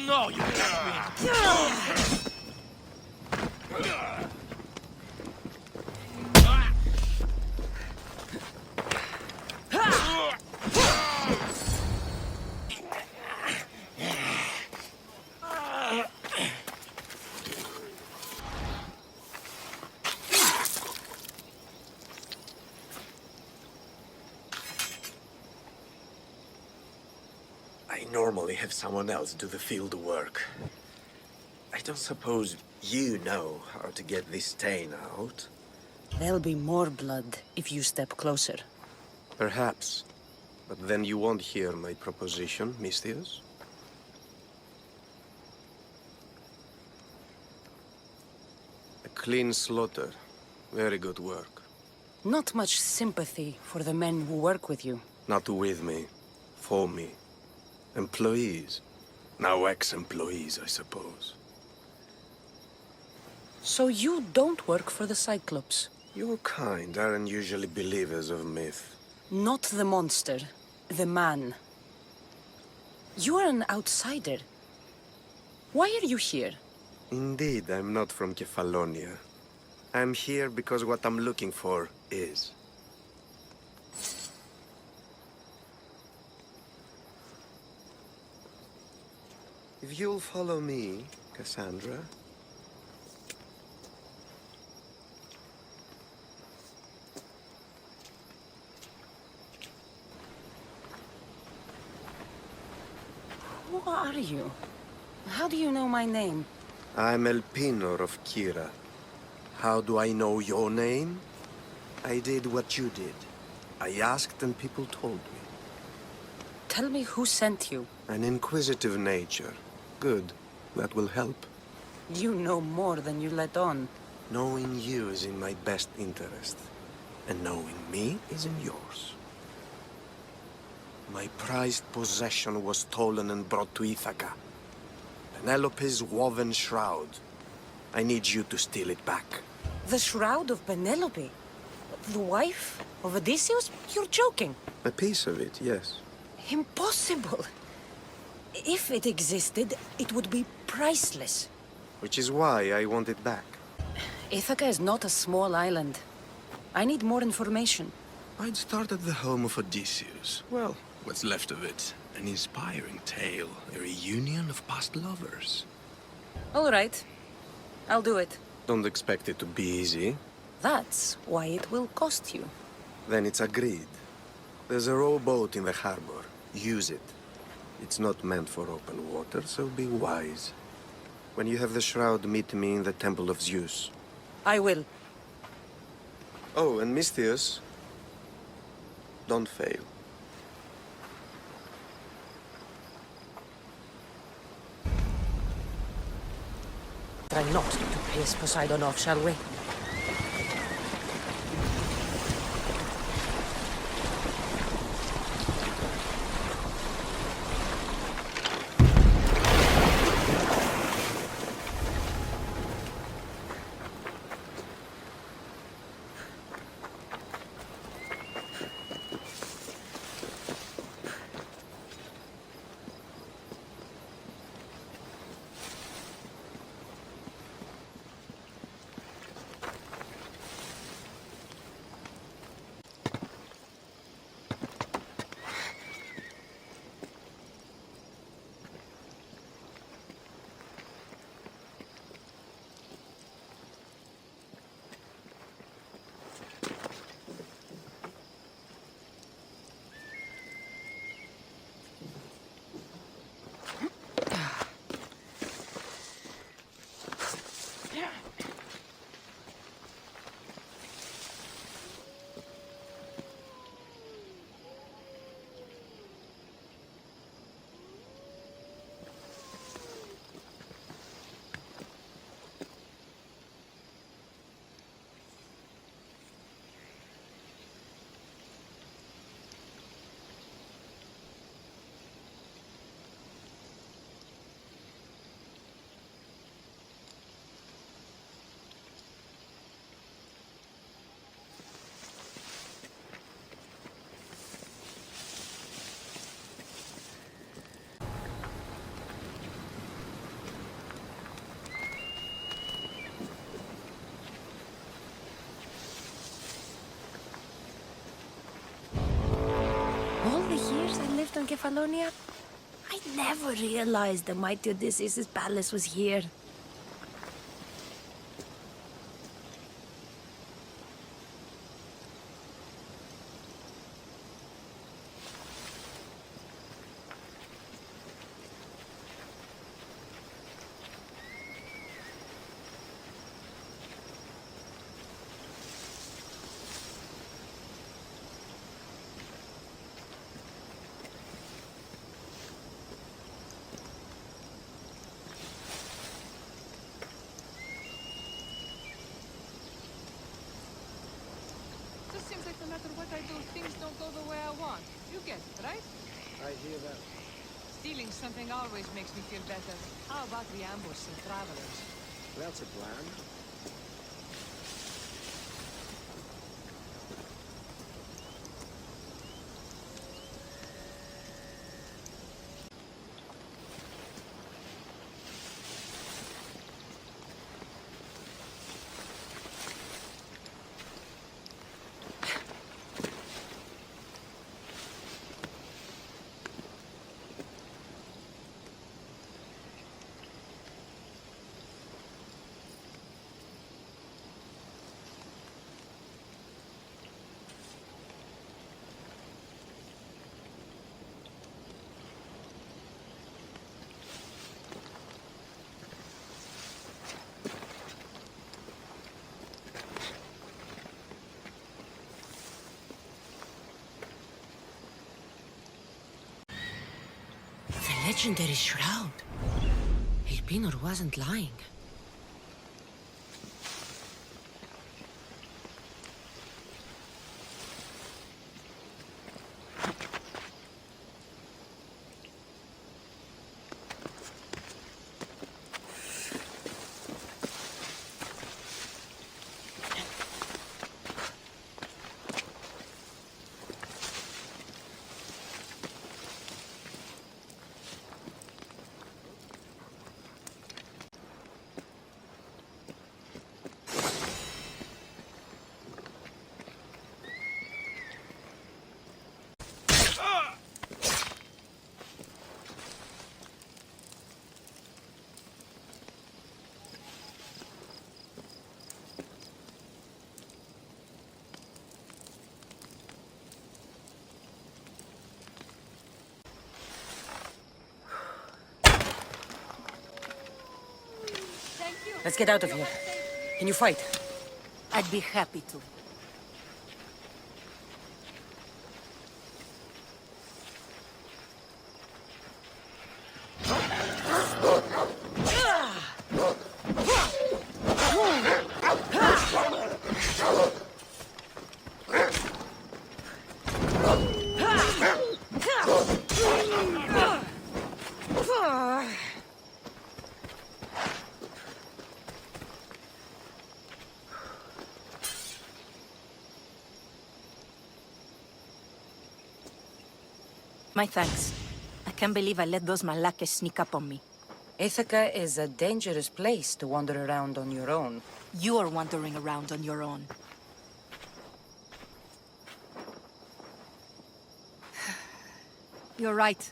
know you got me! I normally have someone else do the field work. I don't suppose you know how to get this stain out? There'll be more blood if you step closer. Perhaps. But then you won't hear my proposition, Misthios. A clean slaughter. Very good work. Not much sympathy for the men who work with you. Not with me. For me. Employees. Now ex-employees, I suppose. So you don't work for the Cyclops? Your kind aren't usually believers of myth. Not the monster. The man. You're an outsider. Why are you here? Indeed, I'm not from Kefalonia. I'm here because what I'm looking for is. If you'll follow me, Kassandra. Who are you? How do you know my name? I'm Elpenor of Kira. How do I know your name? I did what you did. I asked and people told me. Tell me who sent you. An inquisitive nature. Good. That will help. You know more than you let on. Knowing you is in my best interest. And knowing me is in yours. My prized possession was stolen and brought to Ithaca. Penelope's woven shroud. I need you to steal it back. The Shroud of Penelope? The wife of Odysseus? You're joking. A piece of it, yes. Impossible. If it existed, it would be priceless. Which is why I want it back. Ithaca is not a small island. I need more information. I'd start at the home of Odysseus. Well, what's left of it. An inspiring tale. A reunion of past lovers. All right. I'll do it. Don't expect it to be easy. That's why it will cost you. Then it's agreed. There's a rowboat in the harbor. Use it. It's not meant for open water, so be wise. When you have the shroud, meet me in the Temple of Zeus. I will. Oh, and Misthios, don't fail. Try not to piss Poseidon off, shall we? Kefalonia? I never realized the mighty Odysseus' palace was here. Just seems like no matter what I do, things don't go the way I want. You get it, right? I hear that. Stealing something always makes me feel better. How about we ambush some travelers? That's a plan. The legendary Shroud. Elpenor wasn't lying. Let's get out of here. Can you fight? I'd be happy to. My thanks. I can't believe I let those Malakas sneak up on me. Ithaca is a dangerous place to wander around on your own. You're wandering around on your own. You're right.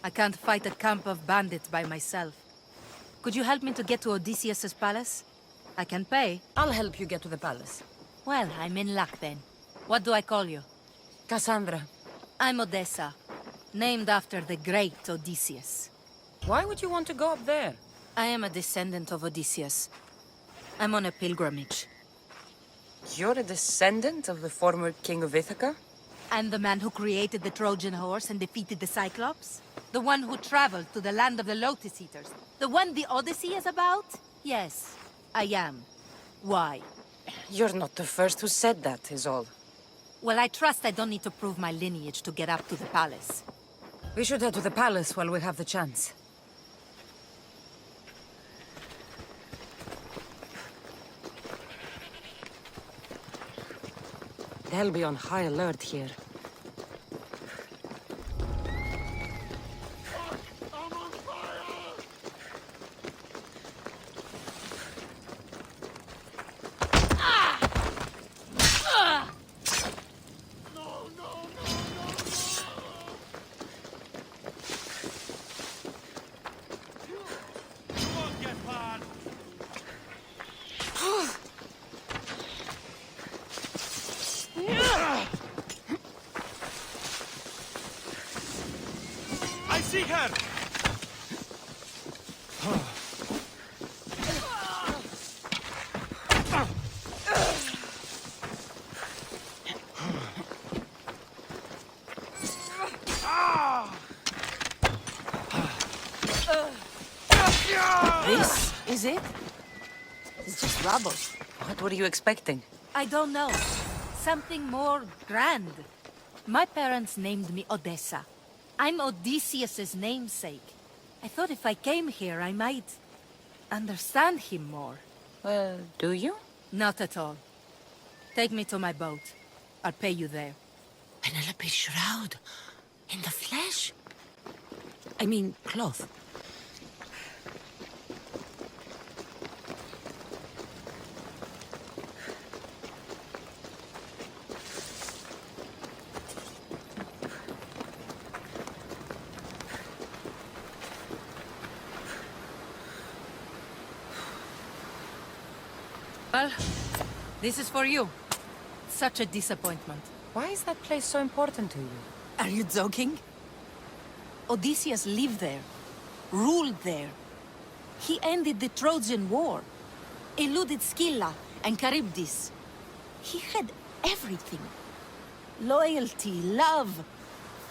I can't fight a camp of bandits by myself. Could you help me to get to Odysseus' palace? I can pay. I'll help you get to the palace. Well, I'm in luck then. What do I call you? Kassandra. I'm Odessa, named after the great Odysseus. Why would you want to go up there? I am a descendant of Odysseus. I'm on a pilgrimage. You're a descendant of the former king of Ithaca? I'm the man who created the Trojan horse and defeated the Cyclops? The one who traveled to the land of the Lotus Eaters? The one the Odyssey is about? Yes, I am. Why? You're not the first who said that, is all. Well, I trust I don't need to prove my lineage to get up to the palace. We should head to the palace while we have the chance. They'll be on high alert here. This is it? It's just rubble. What were you expecting? I don't know. Something more grand. My parents named me Odessa. I'm Odysseus's namesake. I thought if I came here, I might understand him more. Well, do you? Not at all. Take me to my boat. I'll pay you there. Penelope's shroud. In the flesh? I mean, cloth. Well, this is for you. Such a disappointment. Why is that place so important to you? Are you joking? Odysseus lived there, ruled there. He ended the Trojan War, eluded Scylla and Charybdis. He had everything. Loyalty, love,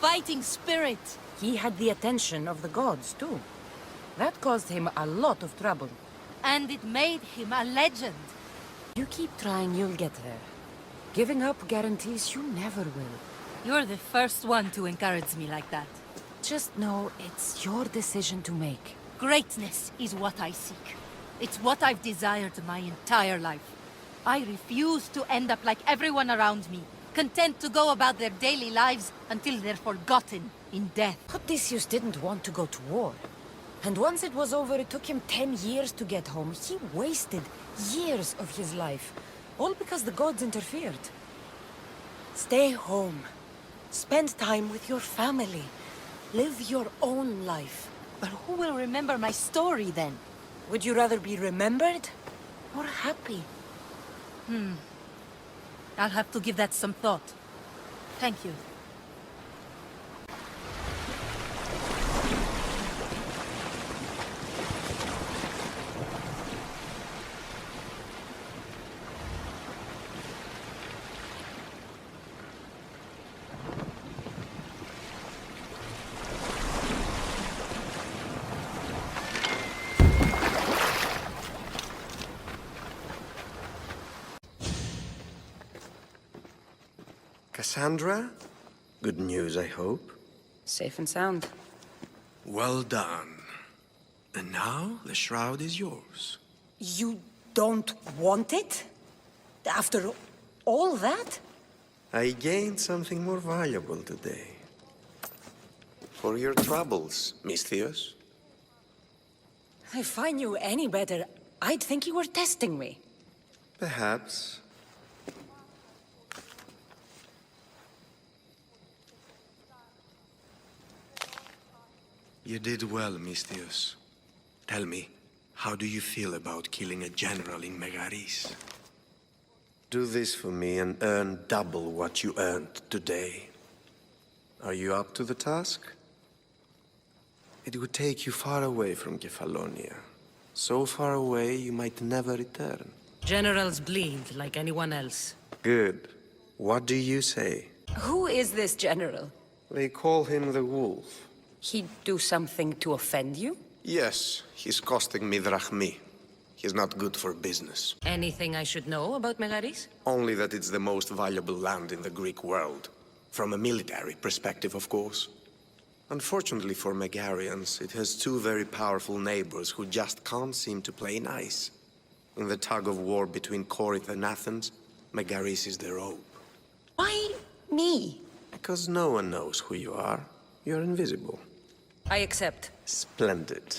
fighting spirit. He had the attention of the gods, too. That caused him a lot of trouble. And it made him a legend. You keep trying, you'll get there. Giving up guarantees you never will. You're the first one to encourage me like that. Just know it's your decision to make. Greatness is what I seek. It's what I've desired my entire life. I refuse to end up like everyone around me, content to go about their daily lives until they're forgotten in death. Odysseus didn't want to go to war. And once it was over, it took him 10 years to get home. He wasted years of his life, all because the gods interfered. Stay home. Spend time with your family. Live your own life. But who will remember my story then? Would you rather be remembered or happy? I'll have to give that some thought. Thank you. Kassandra? Good news, I hope. Safe and sound. Well done. And now, the shroud is yours. You don't want it? After all that? I gained something more valuable today. For your troubles, Misthios. If I knew any better, I'd think you were testing me. Perhaps. You did well, Misthios. Tell me, how do you feel about killing a general in Megaris? Do this for me and earn double what you earned today. Are you up to the task? It would take you far away from Kefalonia. So far away you might never return. Generals bleed like anyone else. Good. What do you say? Who is this general? They call him the Wolf. He'd do something to offend you? Yes, he's costing me drachmi. He's not good for business. Anything I should know about Megaris? Only that it's the most valuable land in the Greek world. From a military perspective, of course. Unfortunately for Megarians, it has two very powerful neighbors who just can't seem to play nice. In the tug-of-war between Corinth and Athens, Megaris is the rope. Why me? Because no one knows who you are. You're invisible. I accept. Splendid.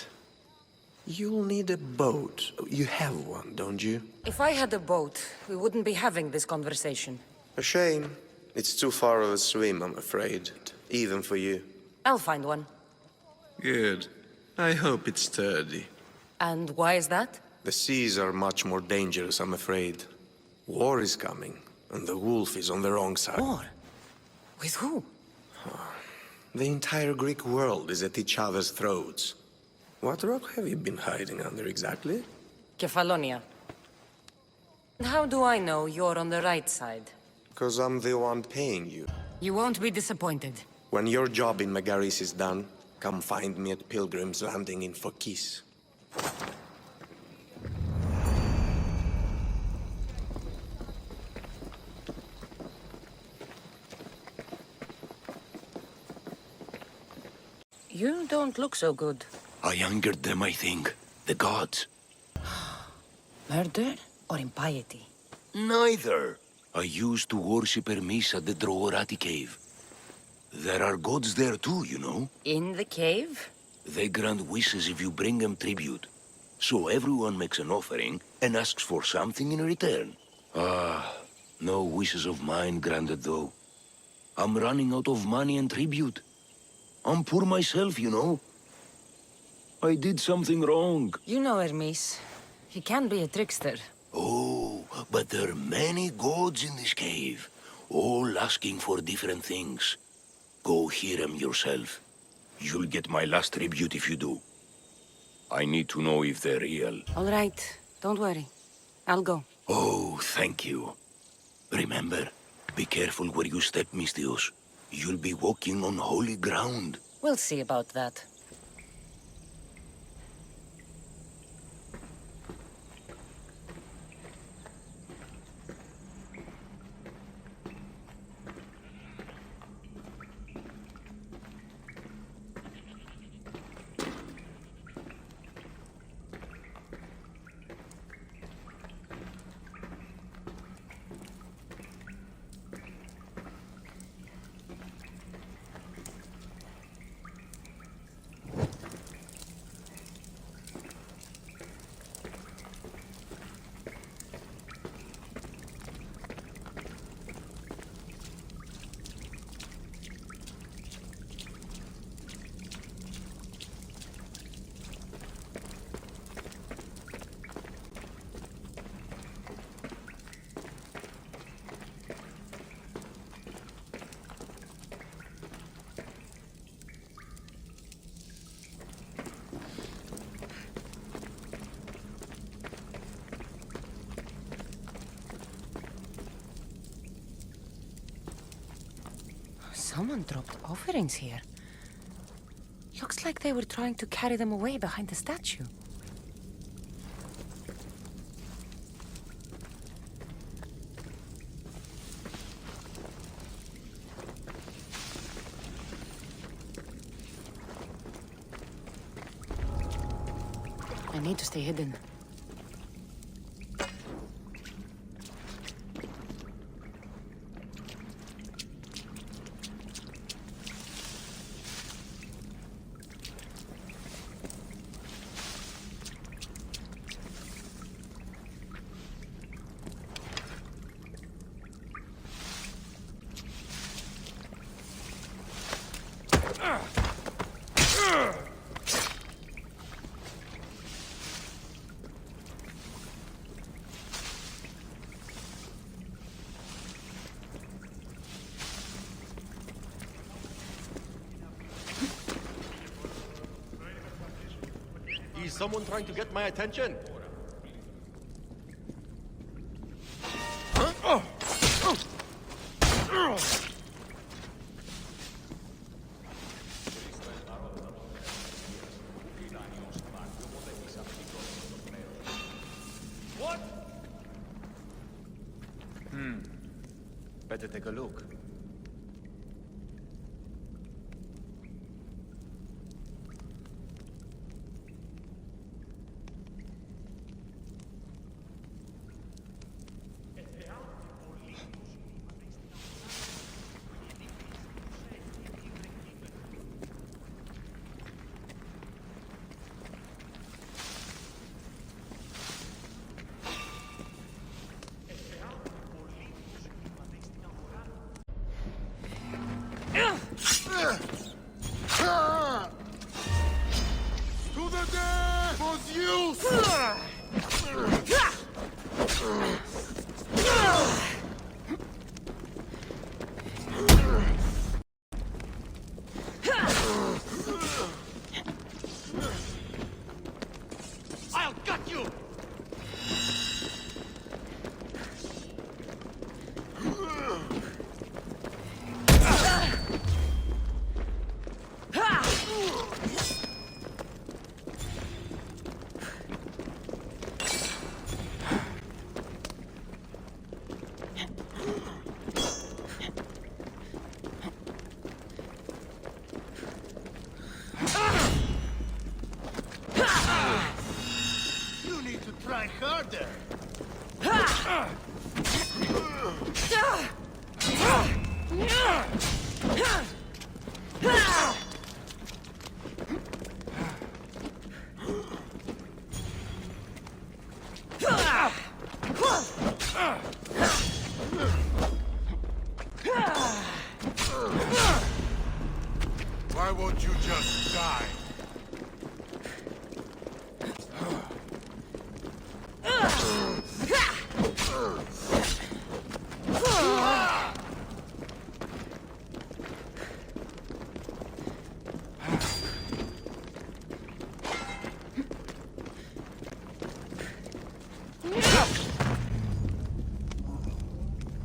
You'll need a boat. You have one, don't you? If I had a boat, we wouldn't be having this conversation. A shame. It's too far of a swim, I'm afraid. Even for you. I'll find one. Good. I hope it's sturdy. And why is that? The seas are much more dangerous, I'm afraid. War is coming, and the wolf is on the wrong side. War? With who? The entire Greek world is at each other's throats. What rock have you been hiding under exactly? Kefalonia. How do I know you're on the right side? Because I'm the one paying you. You won't be disappointed. When your job in Megaris is done, come find me at Pilgrim's Landing in Phokis. You don't look so good. I angered them, I think. The gods. Murder or impiety? Neither. I used to worship Hermes at the Droorati cave. There are gods there too, you know. In the cave? They grant wishes if you bring them tribute. So everyone makes an offering and asks for something in return. No wishes of mine granted though. I'm running out of money and tribute. I'm poor myself, you know. I did something wrong. You know Hermes. He can be a trickster. Oh, but there are many gods in this cave, all asking for different things. Go hear them yourself. You'll get my last tribute if you do. I need to know if they're real. All right. Don't worry. I'll go. Oh, thank you. Remember, be careful where you step, Mistios. You'll be walking on holy ground. We'll see about that. Someone dropped offerings here. Looks like they were trying to carry them away behind the statue. I need to stay hidden. Is someone trying to get my attention? What? Better take a look. To the death was you! Try harder. Why won't you just die?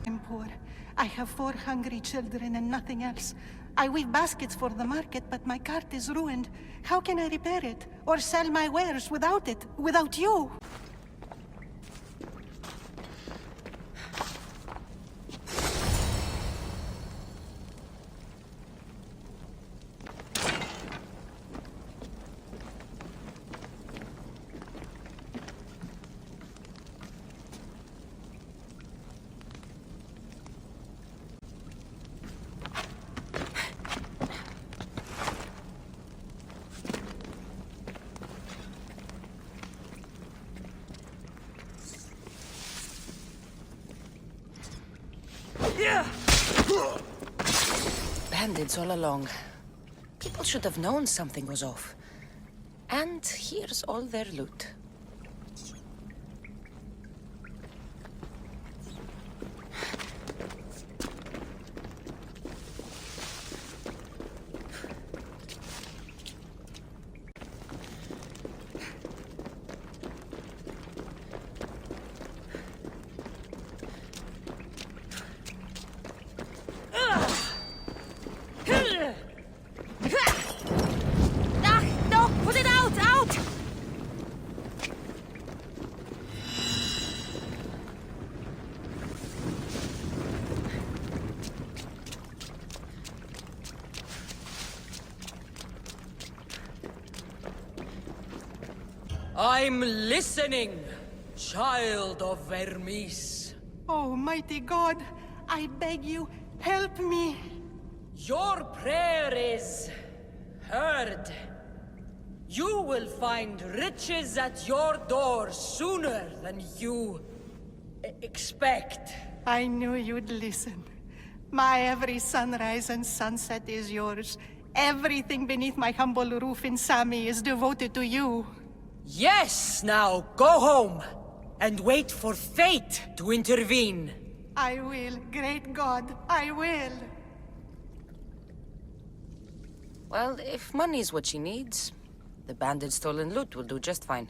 I'm poor. I have 4 hungry children and nothing else. I weave baskets for the market, but my cart is ruined. How can I repair it? Or sell my wares without it? Without you? Bandits all along. People should have known something was off. And here's all their loot. No! Put it out! Out! I'm listening, child of Vermis. Oh, mighty God, I beg you, help me. Your prayer is heard. You will find riches at your door sooner than you expect. I knew you'd listen. My every sunrise and sunset is yours. Everything beneath my humble roof in Sami is devoted to you. Yes, now go home and wait for fate to intervene. I will, great God, I will. Well, if money's what she needs, the bandit stolen loot will do just fine.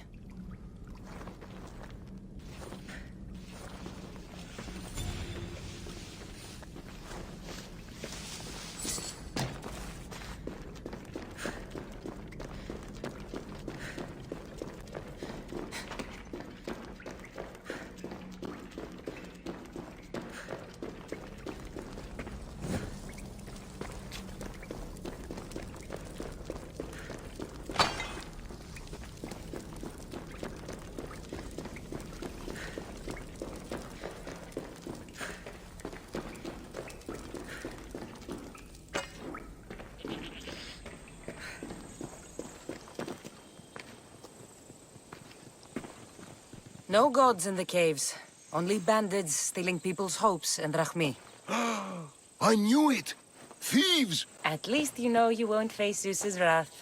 No gods in the caves. Only bandits stealing people's hopes and Rahmi. I knew it! Thieves! At least you know you won't face Zeus's wrath.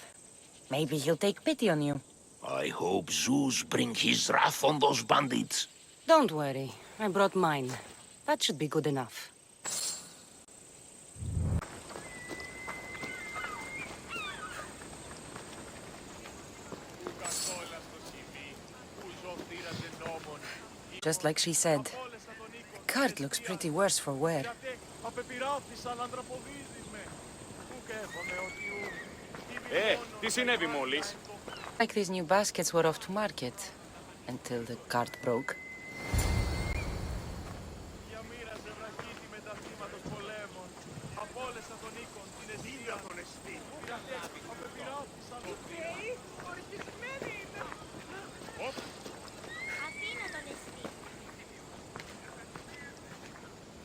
Maybe he'll take pity on you. I hope Zeus bring his wrath on those bandits. Don't worry. I brought mine. That should be good enough. Just like she said. The cart looks pretty worse for wear. Τι συνέβη μόλις? Like these new baskets were off to market. Until the cart broke.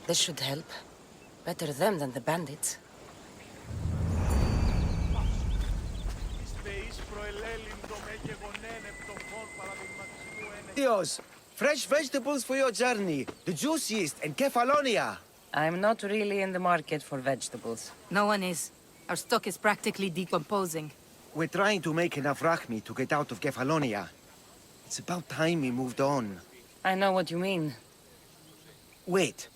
This should help. Better them than the bandits. Dios, fresh vegetables for your journey. The juiciest in Kefalonia. I'm not really in the market for vegetables. No one is. Our stock is practically decomposing. We're trying to make enough rachmi to get out of Kefalonia. It's about time we moved on. I know what you mean. Wait.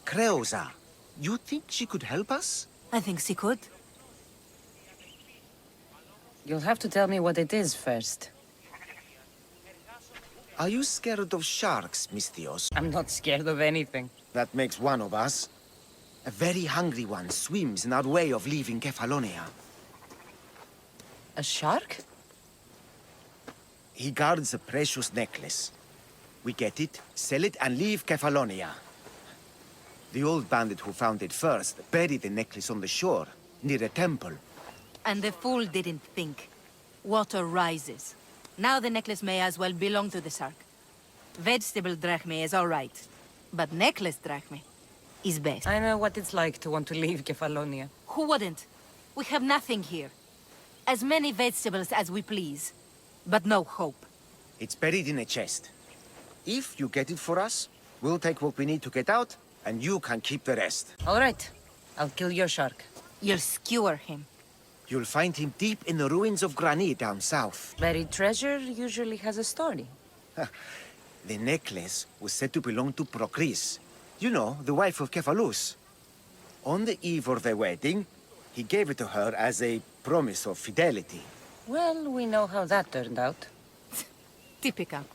Creosa. You think she could help us? I think she could. You'll have to tell me what it is first. Are you scared of sharks, Miss Dios? I'm not scared of anything. That makes one of us. A very hungry one swims in our way of leaving Kefalonia. A shark? He guards a precious necklace. We get it, sell it, and leave Kefalonia. The old bandit who found it first buried the necklace on the shore, near a temple. And the fool didn't think. Water rises. Now the necklace may as well belong to the shark. Vegetable drachme is all right, but necklace drachme is best. I know what it's like to want to leave Kefalonia. Who wouldn't? We have nothing here. As many vegetables as we please, but no hope. It's buried in a chest. If you get it for us, we'll take what we need to get out, and you can keep the rest. All right. I'll kill your shark. You'll skewer him. You'll find him deep in the ruins of Granit down south. Buried treasure usually has a story. The necklace was said to belong to Procris. You know, the wife of Cephalus. On the eve of their wedding, he gave it to her as a promise of fidelity. Well, we know how that turned out. Typical.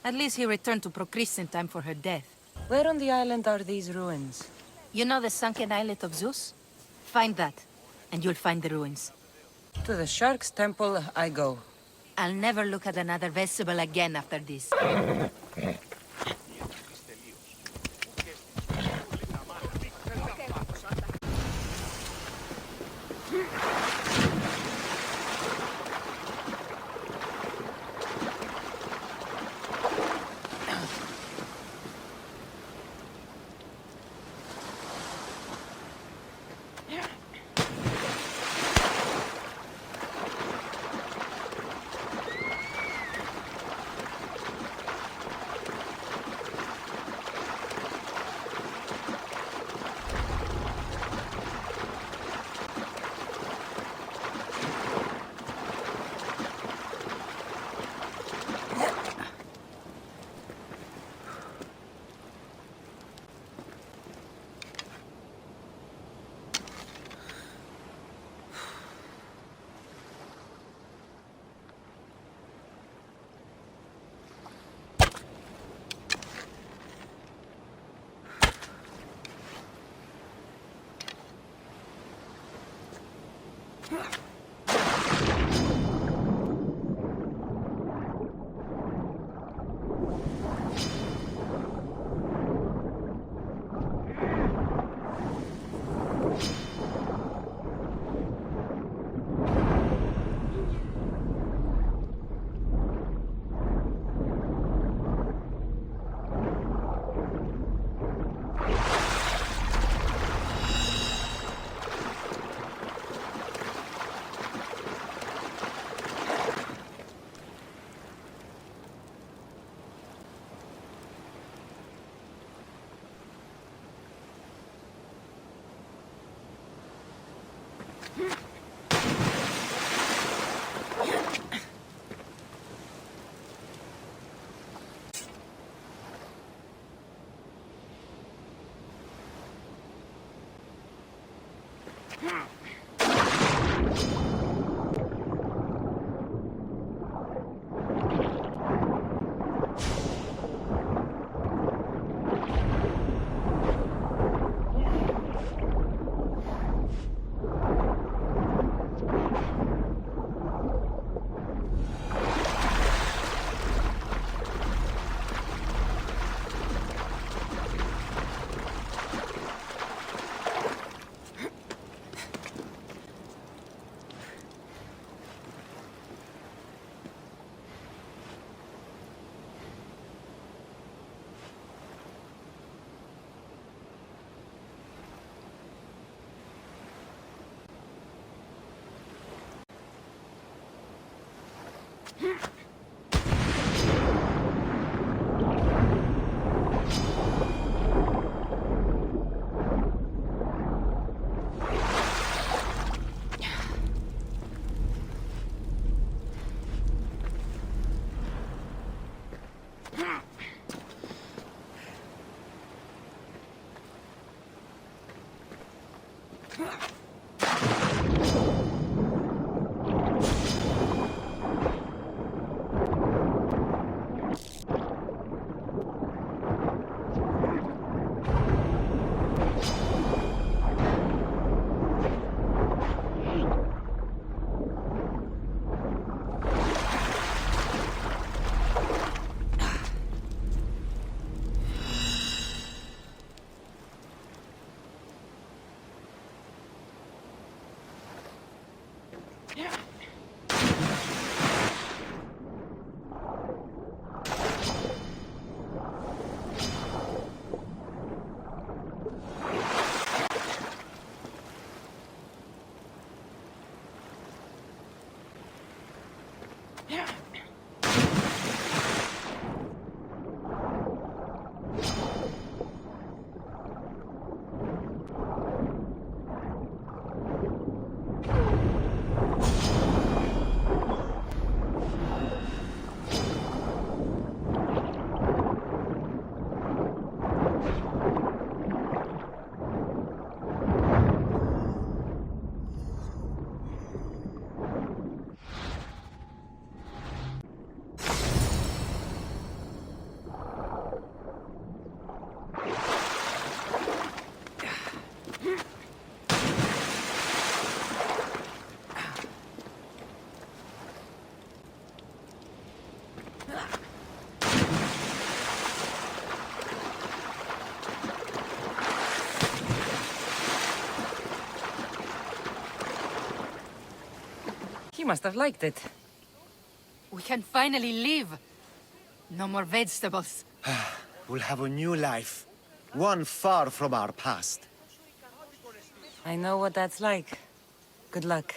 At least he returned to Procris in time for her death. Where on the island are these ruins? You know the sunken islet of Zeus? Find that, and you'll find the ruins. To the Shark's Temple I go. I'll never look at another vegetable again after this. He must have liked it. We can finally live. No more vegetables. We'll have a new life. One far from our past. I know what that's like. Good luck.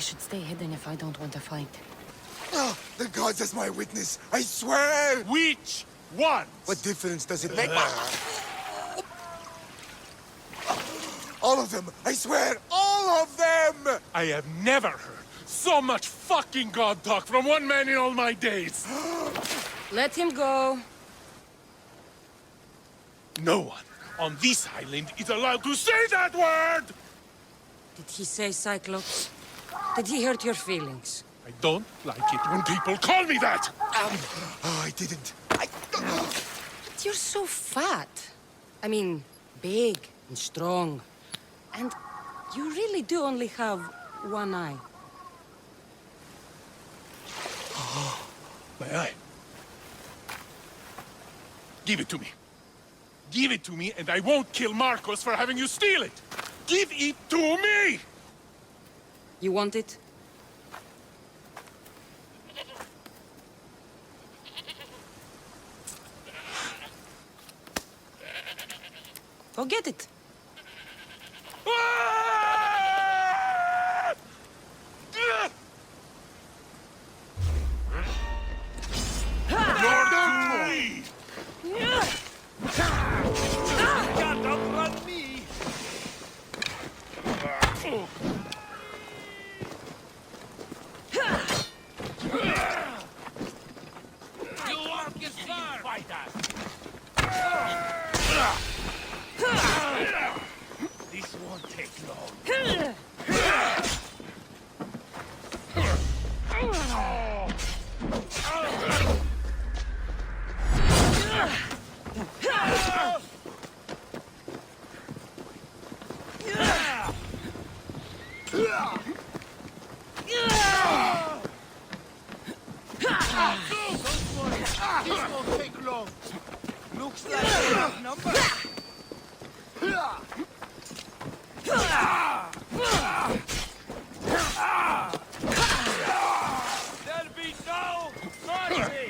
should stay hidden if I don't want to fight. Oh, the gods as my witness, I swear! Which one? What difference does it make? All of them! I swear, all of them! I have never heard so much fucking god talk from one man in all my days. Let him go. No one on this island is allowed to say that word! Did he say Cyclops? Did he hurt your feelings? I don't like it when people call me that! Oh, I didn't. But you're so fat. I mean, big and strong. And you really do only have one eye. My eye. Give it to me. Give it to me, and I won't kill Marcos for having you steal it! Give it to me! You want it? Go get it. This won't take long. This won't take long. Looks like enough number. There'll be no mercy!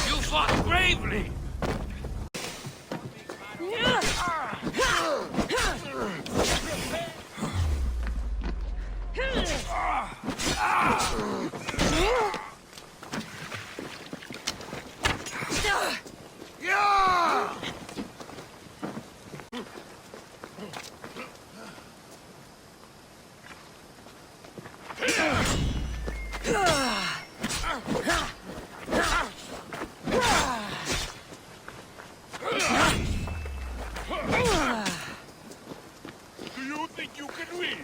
You fought bravely! Do you think you can win?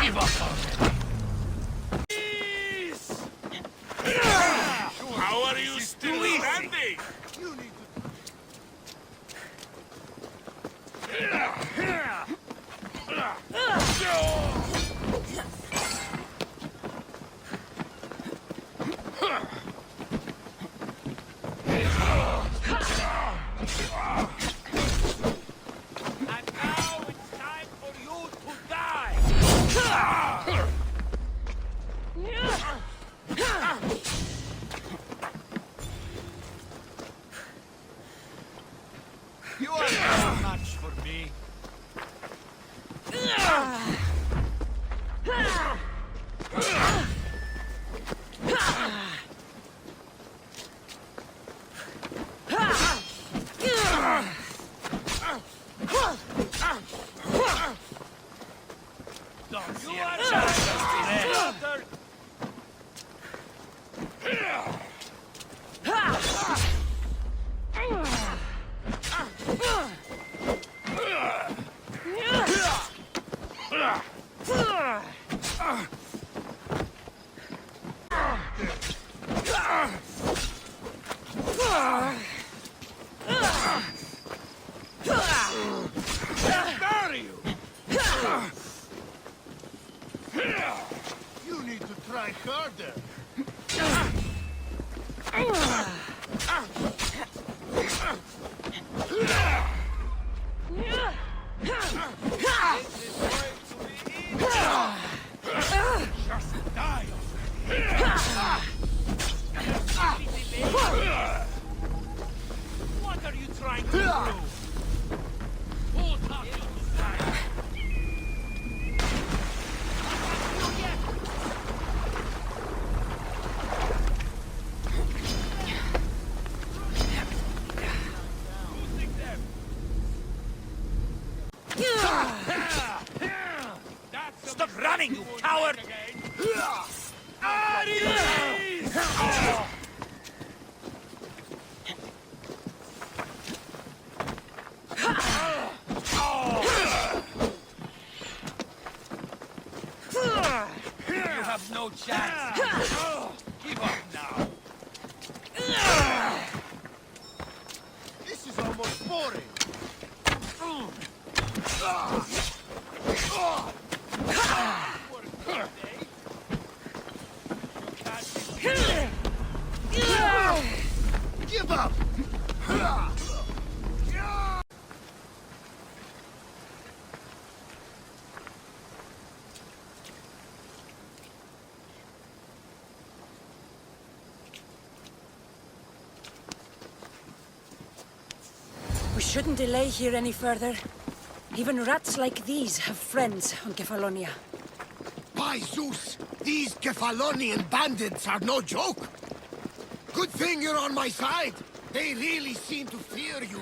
Give up already. How are you still standing? And now it's time for you to die! You are no match for me. You are just You need to try harder. Just die. Stop running, you coward! You have no chance. Give up now. This is almost boring. Give up! We shouldn't delay here any further. Even rats like these have friends on Kefalonia. By Zeus, these Kefalonian bandits are no joke. Good thing you're on my side. They really seem to fear you.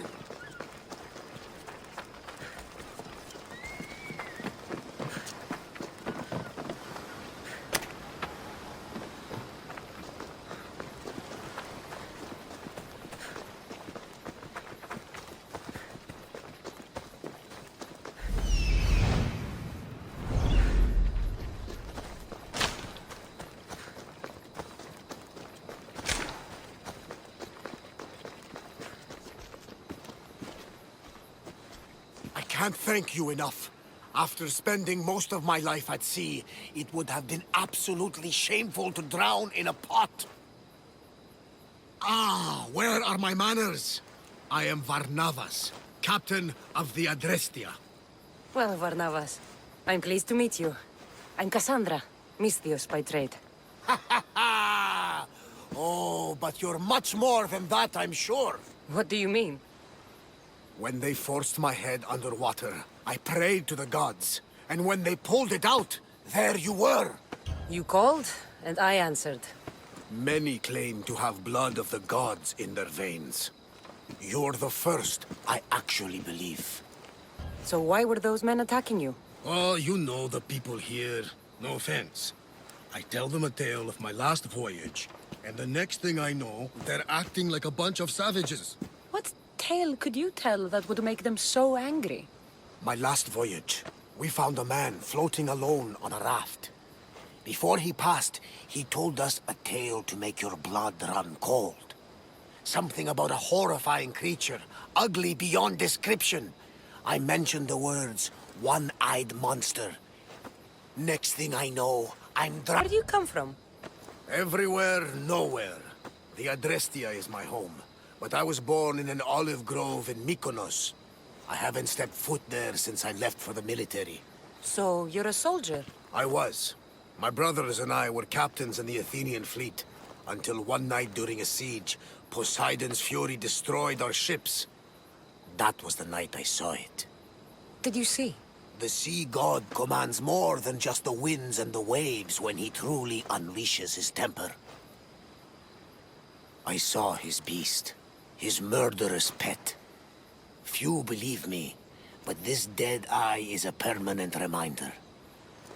I can't thank you enough. After spending most of my life at sea, it would have been absolutely shameful to drown in a pot. Ah, where are my manners? I am Varnavas, captain of the Adrestia. Well, Varnavas, I'm pleased to meet you. I'm Kassandra, Misthios by trade. Ha ha ha! Oh, but you're much more than that, I'm sure. What do you mean? When they forced my head underwater, I prayed to the gods. And when they pulled it out, there you were. You called, and I answered. Many claim to have blood of the gods in their veins. You're the first I actually believe. So why were those men attacking you? Oh, you know the people here. No offense. I tell them a tale of my last voyage, and the next thing I know, they're acting like a bunch of savages. What tale could you tell that would make them so angry? My last voyage, we found a man floating alone on a raft. Before he passed, he told us a tale to make your blood run cold. Something about a horrifying creature, ugly beyond description. I mentioned the words, one-eyed monster. Next thing I know, Where do you come from? Everywhere, nowhere. The Adrestia is my home. But I was born in an olive grove in Mykonos. I haven't stepped foot there since I left for the military. So, you're a soldier? I was. My brothers and I were captains in the Athenian fleet, until one night during a siege, Poseidon's fury destroyed our ships. That was the night I saw it. Did you see? The sea god commands more than just the winds and the waves when he truly unleashes his temper. I saw his beast, his murderous pet. Few believe me, but this dead eye is a permanent reminder.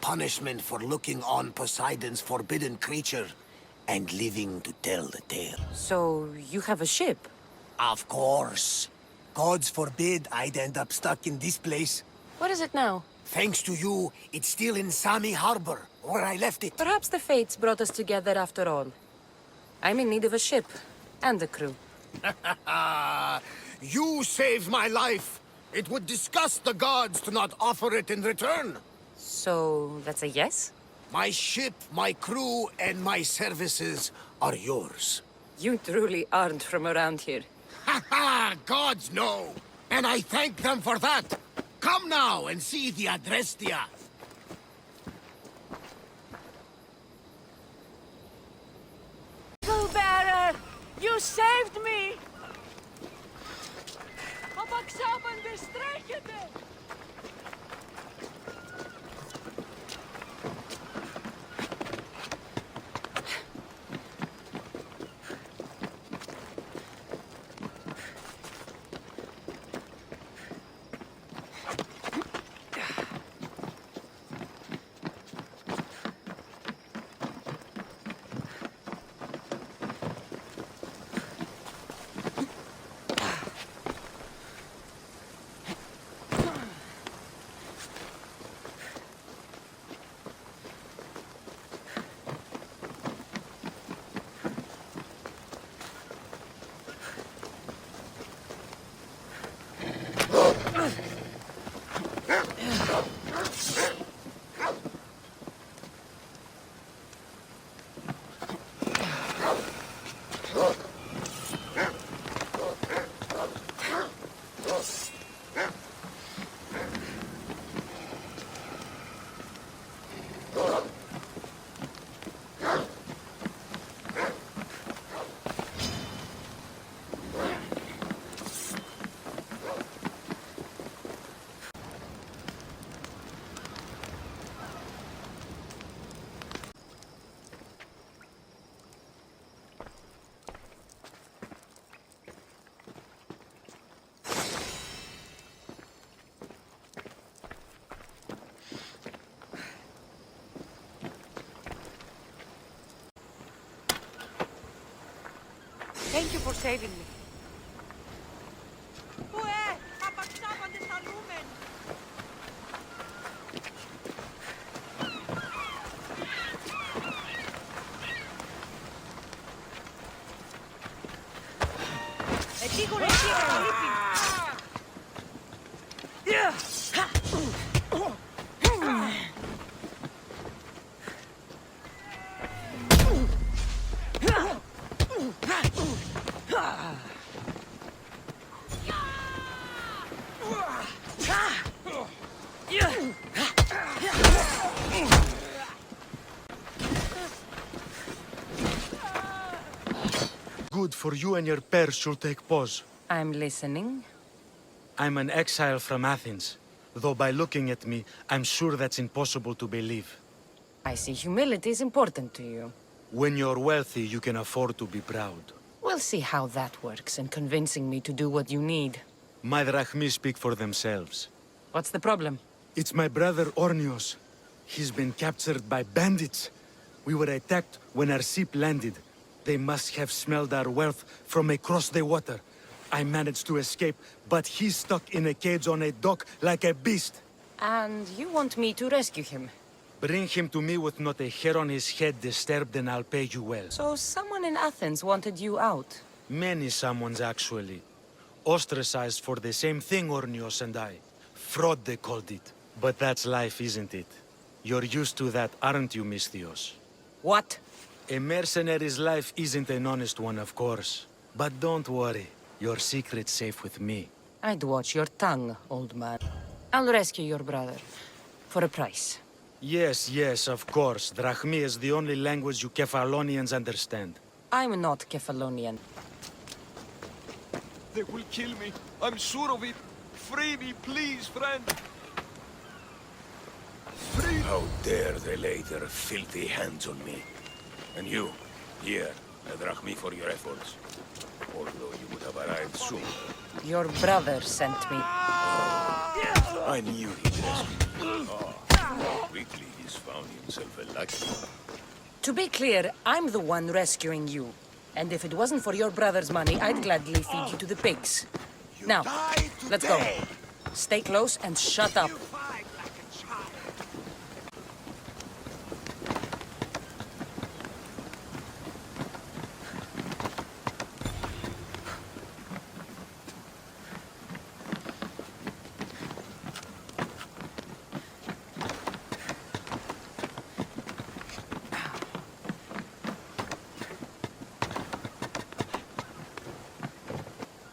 Punishment for looking on Poseidon's forbidden creature and living to tell the tale. So, you have a ship? Of course. Gods forbid I'd end up stuck in this place. What is it now? Thanks to you, it's still in Sami Harbor, where I left it. Perhaps the fates brought us together after all. I'm in need of a ship, and a crew. You saved my life. It would disgust the gods to not offer it in return. So, that's a yes? My ship, my crew, and my services are yours. You truly aren't from around here. Ha ha! Gods know! And I thank them for that! Come now and see the Adrestia! Bearer, you saved me! Απαξάπαντε, στρέχετε! Thank you for saving me. Good for you and your pairs should take pause. I'm listening. I'm an exile from Athens. Though by looking at me, I'm sure that's impossible to believe. I see humility is important to you. When you're wealthy, you can afford to be proud. We'll see how that works in convincing me to do what you need. My drachmi speak for themselves. What's the problem? It's my brother Ornios. He's been captured by bandits. We were attacked when our ship landed. They must have smelled our wealth from across the water. I managed to escape, but he's stuck in a cage on a dock like a beast. And you want me to rescue him? Bring him to me with not a hair on his head disturbed and I'll pay you well. So someone in Athens wanted you out? Many someones, actually. Ostracized for the same thing, Ornios and I. Fraud, they called it. But that's life, isn't it? You're used to that, aren't you, Misthios? What? A mercenary's life isn't an honest one, of course. But don't worry. Your secret's safe with me. I'd watch your tongue, old man. I'll rescue your brother. For a price. Yes, yes, of course. Drachmi is the only language you Kephalonians understand. I'm not Kephalonian. They will kill me. I'm sure of it. Free me, please, friend. Free. How dare they lay their filthy hands on me? And you, here, a drachmi for your efforts. Although you would have arrived soon. Your brother sent me. I knew he'd rescue me. How quickly he's found himself a lucky. To be clear, I'm the one rescuing you. And if it wasn't for your brother's money, I'd gladly feed you to the pigs. Now, let's go. Stay close and shut up.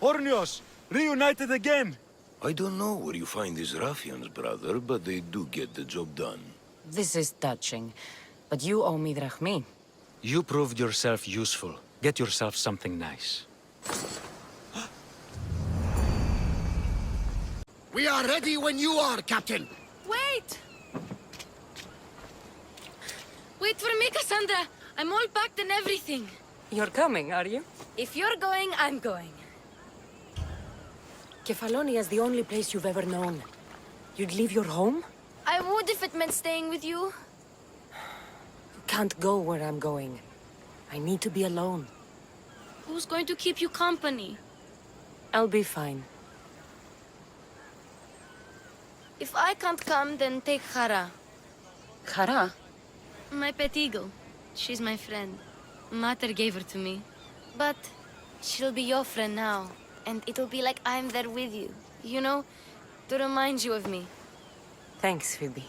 Ornios! Reunited again! I don't know where you find these ruffians, brother, but they do get the job done. This is touching. But you owe me drachmi. You proved yourself useful. Get yourself something nice. We are ready when you are, Captain. Wait! Wait for me, Kassandra. I'm all packed and everything. You're coming, are you? If you're going, I'm going. Kefalonia is the only place you've ever known. You'd leave your home? I would if it meant staying with you. You can't go where I'm going. I need to be alone. Who's going to keep you company? I'll be fine. If I can't come, then take Hara. Kara? My pet eagle. She's my friend. Mater gave her to me. But she'll be your friend now. And it'll be like I'm there with you. You know, to remind you of me. Thanks, Phoebe.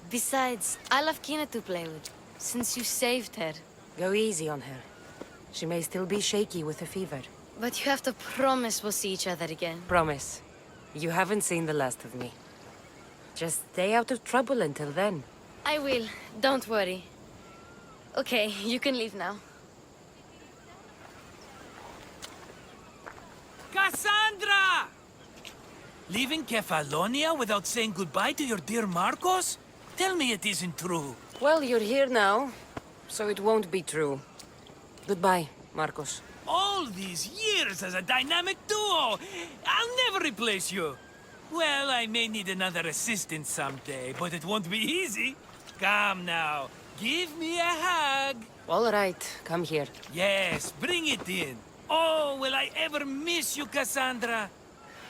Besides, I'll have Kina to play with, since you saved her. Go easy on her. She may still be shaky with a fever. But you have to promise we'll see each other again. Promise. You haven't seen the last of me. Just stay out of trouble until then. I will. Don't worry. Okay, you can leave now. Kassandra! Leaving Kefalonia without saying goodbye to your dear Marcos? Tell me it isn't true. Well, you're here now, so it won't be true. Goodbye, Marcos. All these years as a dynamic duo! I'll never replace you! Well, I may need another assistant someday, but it won't be easy. Come now. Give me a hug. All right, come here. Yes, bring it in. Oh, will I ever miss you, Kassandra?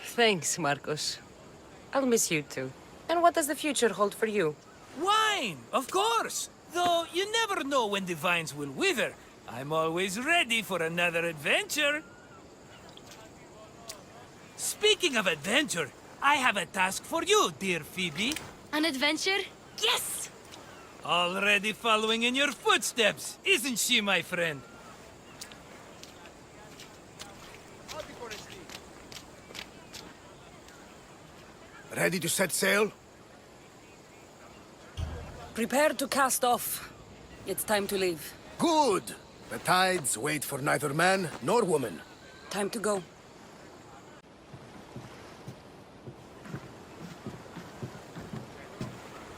Thanks, Marcos. I'll miss you too. And what does the future hold for you? Wine, of course. Though you never know when the vines will wither. I'm always ready for another adventure. Speaking of adventure, I have a task for you, dear Phoebe. An adventure? Yes! Already following in your footsteps, isn't she, my friend? Ready to set sail? Prepare to cast off. It's time to leave. Good! The tides wait for neither man nor woman. Time to go.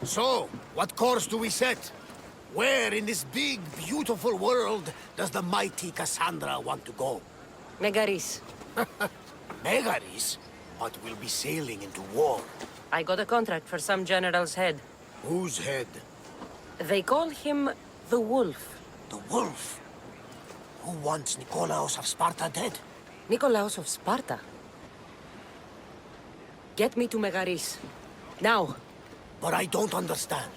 So, what course do we set? Where in this big, beautiful world does the mighty Kassandra want to go? Megaris. Megaris? But we'll be sailing into war. I got a contract for some general's head. Whose head? They call him the Wolf. The Wolf? Who wants Nikolaos of Sparta dead? Nikolaos of Sparta? Get me to Megaris. Now. But I don't understand.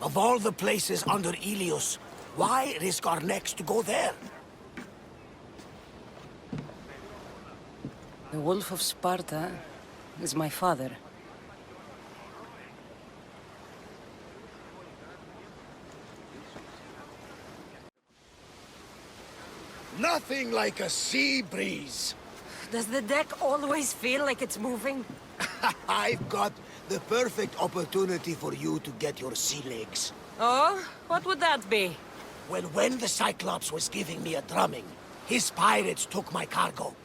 Of all the places under Ilios, why risk our necks to go there? The Wolf of Sparta is my father. Nothing like a sea breeze. Does the deck always feel like it's moving? I've got the perfect opportunity for you to get your sea legs. Oh? What would that be? Well, when the Cyclops was giving me a drumming, his pirates took my cargo.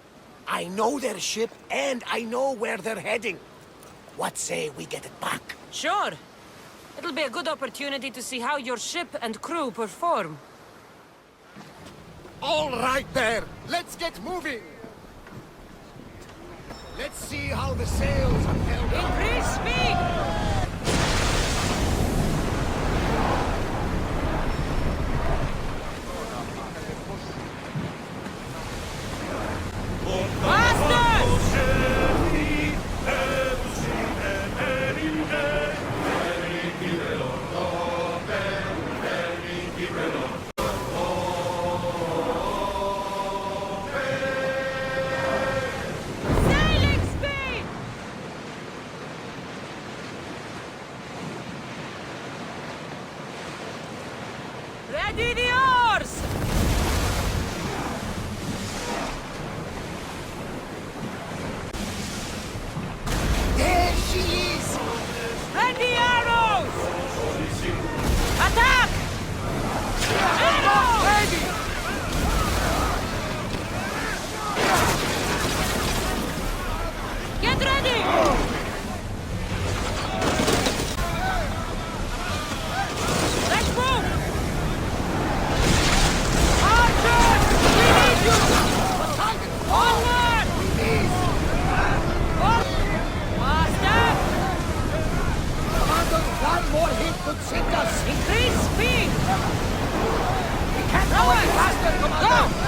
I know their ship, and I know where they're heading. What say we get it back? Sure. It'll be a good opportunity to see how your ship and crew perform. All right there, let's get moving. Let's see how the sails are held up. Increase speed! Ready the oars! There she is! Ready arrows! Attack! Arrows! Ready! Get ready! Let's move! Archers! We need you! Onward! Master! Commander, one more hit could sink us! Increase speed! We can't go any faster, Commander! Go!